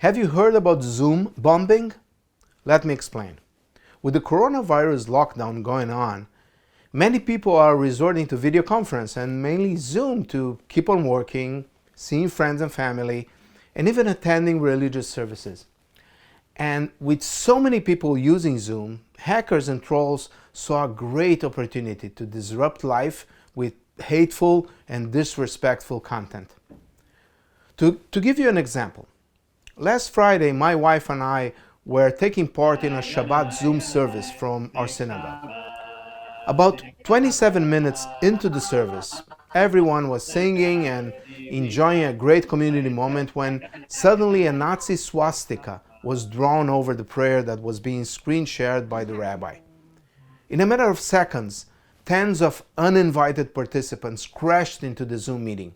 Have you heard about Zoom bombing? Let me explain. With the coronavirus lockdown going on, many people are resorting to video conference and mainly Zoom to keep on working, seeing friends and family, and even attending religious services. And with so many people using Zoom, hackers and trolls saw a great opportunity to disrupt life with hateful and disrespectful content. To give you an example, last Friday my wife and I were taking part in a Shabbat Zoom service from our synagogue. About 27 minutes into the service, everyone was singing and enjoying a great community moment when suddenly a Nazi swastika was drawn over the prayer that was being screen shared by the rabbi. In a matter of seconds, tens of uninvited participants crashed into the Zoom meeting,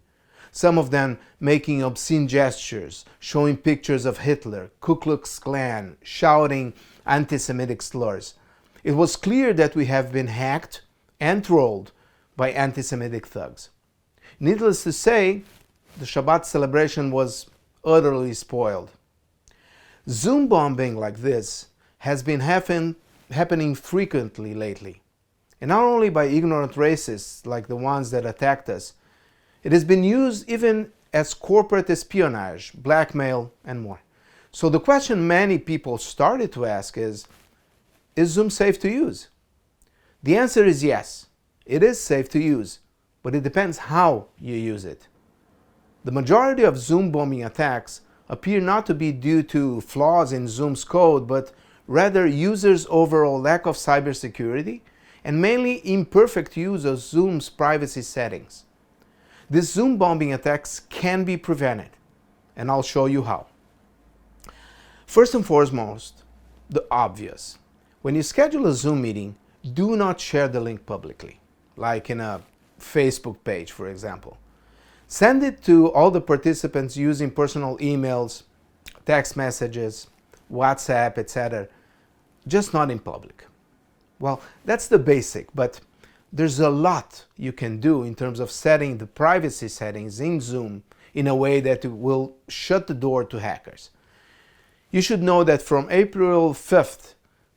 some of them making obscene gestures, showing pictures of Hitler, Ku Klux Klan, shouting anti-Semitic slurs. It was clear that we have been hacked and trolled by anti-Semitic thugs. Needless to say, the Shabbat celebration was utterly spoiled. Zoom bombing like this has been happening frequently lately. And not only by ignorant racists like the ones that attacked us, it has been used even as corporate espionage, blackmail, and more. So the question many people started to ask is Zoom safe to use? The answer is yes, it is safe to use, but it depends how you use it. The majority of Zoom bombing attacks appear not to be due to flaws in Zoom's code, but rather users' overall lack of cybersecurity and mainly imperfect use of Zoom's privacy settings. These Zoom bombing attacks can be prevented, and I'll show you how. First and foremost, the obvious. When you schedule a Zoom meeting, do not share the link publicly, like in a Facebook page, for example. Send it to all the participants using personal emails, text messages, WhatsApp, etc., just not in public. Well, that's the basic, but there's a lot you can do in terms of setting the privacy settings in Zoom in a way that will shut the door to hackers. You should know that from April 5th,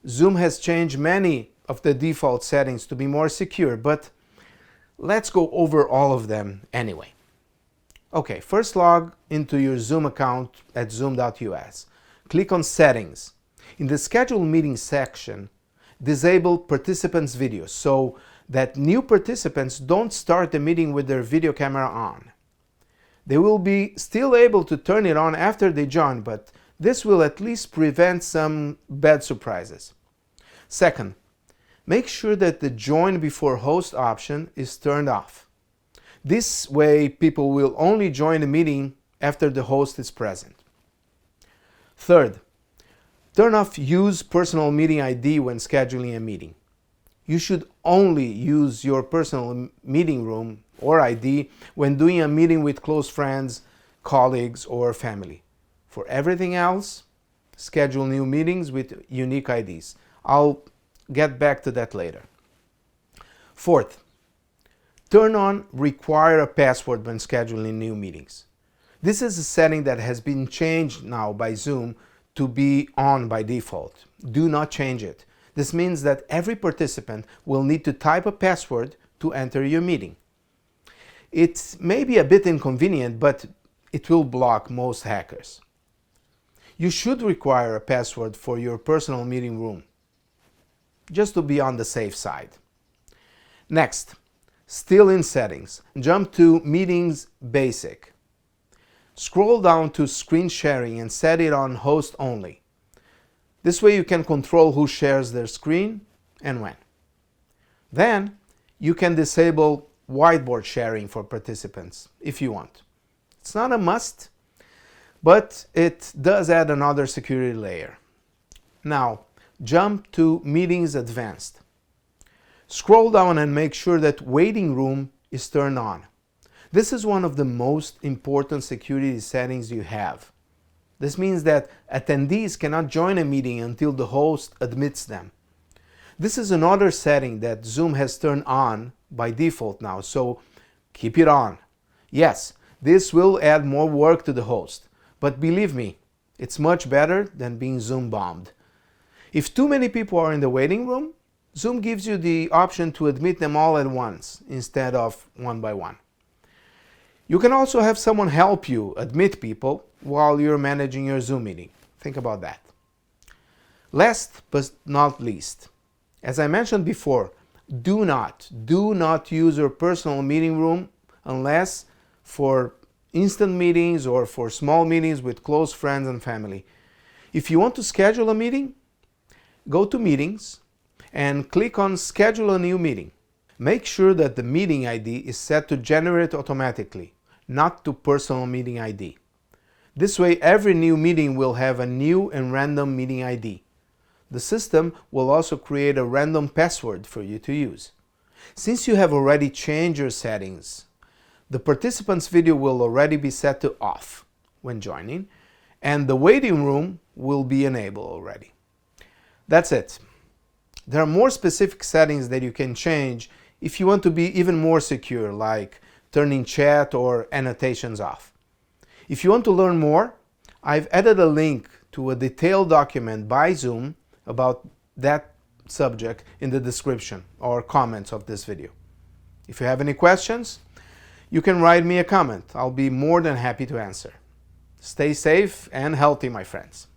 Zoom has changed many of the default settings to be more secure, but let's go over all of them anyway. Okay, first log into your Zoom account at zoom.us. Click on Settings. In the Schedule Meeting section, disable participants' videos so that new participants don't start the meeting with their video camera on. They will be still able to turn it on after they join, but this will at least prevent some bad surprises. Second, make sure that the Join Before Host option is turned off. This way, people will only join the meeting after the host is present. Third, turn off Use Personal Meeting ID when scheduling a meeting. You should only use your personal meeting room or ID when doing a meeting with close friends, colleagues, or family. For everything else, schedule new meetings with unique IDs. I'll get back to that later. Fourth, turn on Require a Password when scheduling new meetings. This is a setting that has been changed now by Zoom to be on by default. Do not change it. This means that every participant will need to type a password to enter your meeting. It may be a bit inconvenient, but it will block most hackers. You should require a password for your personal meeting room, just to be on the safe side. Next, still in Settings, jump to Meetings Basic. Scroll down to Screen Sharing and set it on Host Only. This way you can control who shares their screen and when. Then you can disable whiteboard sharing for participants if you want. It's not a must, but it does add another security layer. Now, jump to Meetings Advanced. Scroll down and make sure that Waiting Room is turned on. This is one of the most important security settings you have. This means that attendees cannot join a meeting until the host admits them. This is another setting that Zoom has turned on by default now, so keep it on. Yes, this will add more work to the host, but believe me, It's much better than being Zoom bombed. If too many people are in the waiting room, Zoom gives you the option to admit them all at once instead of one by one. You can also have someone help you admit people while you're managing your Zoom meeting. Think about that. Last but not least, as I mentioned before, do not use your personal meeting room unless for instant meetings or for small meetings with close friends and family. If you want to schedule a meeting, go to Meetings and click on Schedule a new meeting. Make sure that the meeting ID is set to generate automatically, not to personal meeting ID. This way, every new meeting will have a new and random meeting ID. The system will also create a random password for you to use. Since you have already changed your settings, the participant's video will already be set to off when joining, and the waiting room will be enabled already. That's it. There are more specific settings that you can change if you want to be even more secure, like turning chat or annotations off. If you want to learn more, I've added a link to a detailed document by Zoom about that subject in the description or comments of this video. If you have any questions, you can write me a comment. I'll be more than happy to answer. Stay safe and healthy, my friends.